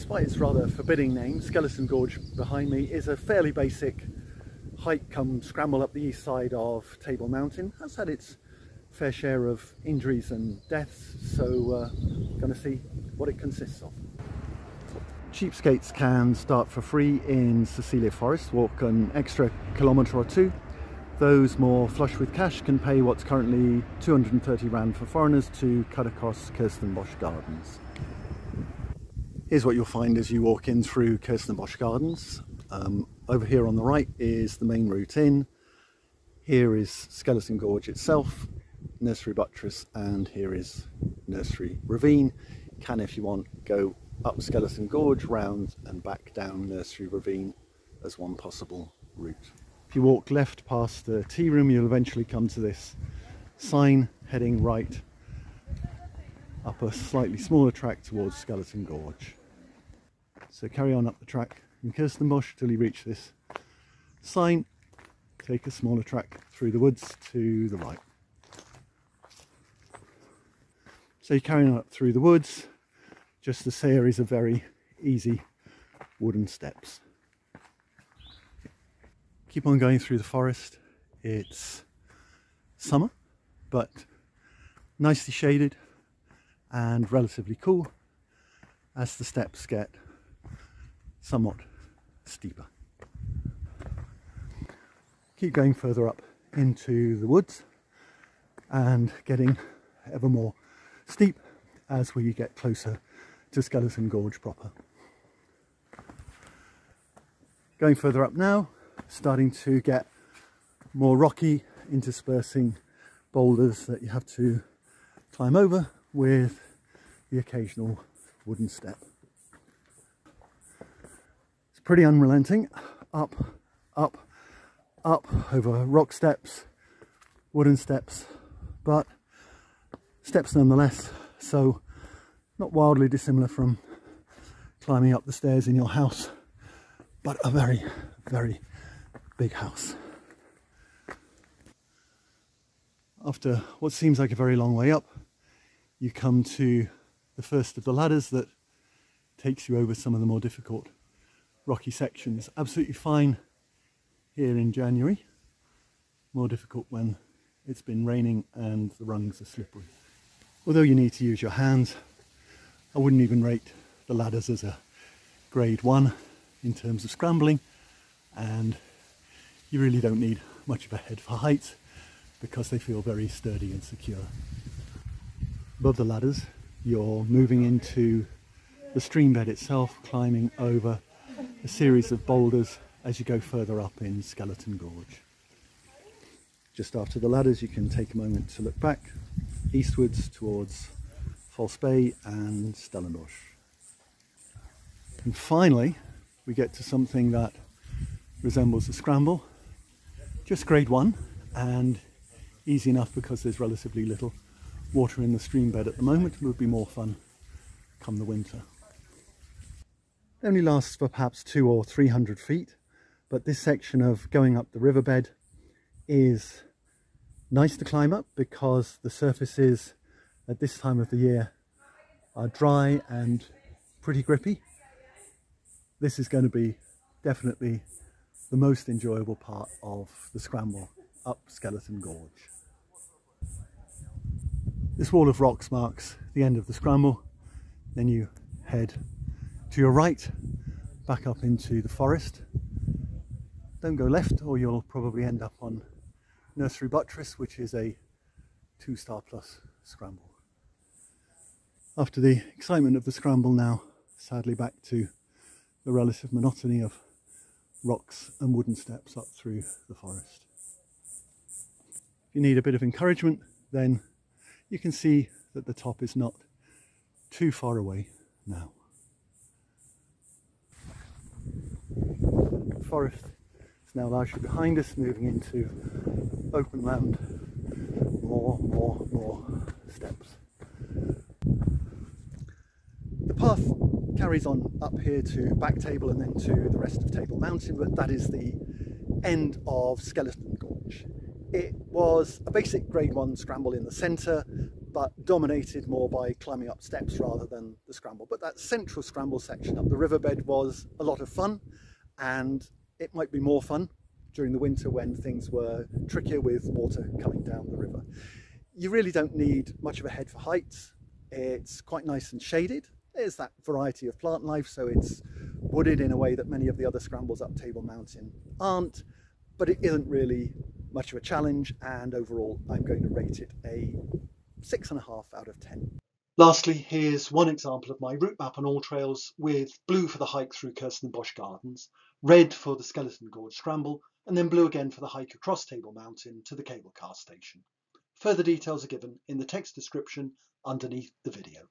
despite its rather forbidding name, Skeleton Gorge behind me is a fairly basic hike come scramble up the east side of Table Mountain. Has had its fair share of injuries and deaths, so going to see what it consists of. Cheapskates can start for free in Cecilia Forest, walk an extra kilometre or two. Those more flush with cash can pay what's currently 230 Rand for foreigners to cut across Kirstenbosch Gardens. Here's what you'll find as you walk in through Kirstenbosch Gardens. Over here on the right is the main route in. Here is Skeleton Gorge itself, Nursery Buttress, and here is Nursery Ravine. You can, if you want, go up Skeleton Gorge, round and back down Nursery Ravine as one possible route. If you walk left past the tea room, you'll eventually come to this sign heading right up a slightly smaller track towards Skeleton Gorge. So carry on up the track in Kirstenbosch till you reach this sign. Take a smaller track through the woods to the right. So you're carrying on up through the woods, just a series of very easy wooden steps. Keep on going through the forest. It's summer, but nicely shaded and relatively cool as the steps get somewhat steeper. Keep going further up into the woods and getting ever more steep as we get closer to Skeleton Gorge proper. Going further up now, starting to get more rocky, interspersing boulders that you have to climb over with the occasional wooden step. It's pretty unrelenting. Up, up, up over rock steps, wooden steps, but steps nonetheless, so not wildly dissimilar from climbing up the stairs in your house, but a very, very big house. After what seems like a very long way up, you come to the first of the ladders that takes you over some of the more difficult rocky sections. Absolutely fine here in January, more difficult when it's been raining and the rungs are slippery. Although you need to use your hands, I wouldn't even rate the ladders as a grade 1 in terms of scrambling, and you really don't need much of a head for height because they feel very sturdy and secure. Above the ladders, you're moving into the stream bed itself, climbing over a series of boulders as you go further up in Skeleton Gorge. Just after the ladders, you can take a moment to look back eastwards towards False Bay and Stellenbosch. And finally, we get to something that resembles a scramble, just grade 1 and easy enough because there's relatively little water in the stream bed at the moment. It would be more fun come the winter. It only lasts for perhaps 200 or 300 feet, but this section of going up the riverbed is nice to climb up because the surfaces at this time of the year are dry and pretty grippy. This is going to be definitely the most enjoyable part of the scramble up Skeleton Gorge. This wall of rocks marks the end of the scramble. Then you head to your right, back up into the forest. Don't go left or you'll probably end up on Nursery Buttress, which is a 2-star plus scramble. After the excitement of the scramble now, sadly back to the relative monotony of rocks and wooden steps up through the forest. If you need a bit of encouragement, then you can see that the top is not too far away now. The forest is now largely behind us, moving into open land. More steps. The path carries on up here to Backtable and then to the rest of Table Mountain, but that is the end of Skeleton Gorge. It was a basic grade 1 scramble in the centre, but dominated more by climbing up steps rather than the scramble. But that central scramble section up the riverbed was a lot of fun, and it might be more fun during the winter when things were trickier with water coming down the river. You really don't need much of a head for heights. It's quite nice and shaded. There's that variety of plant life, so it's wooded in a way that many of the other scrambles up Table Mountain aren't, but it isn't really much of a challenge, and overall I'm going to rate it a 6.5 out of 10. Lastly, here's one example of my route map on all trails, with blue for the hike through Kirstenbosch Gardens, red for the Skeleton Gorge scramble, and then blue again for the hike across Table Mountain to the cable car station. Further details are given in the text description underneath the video.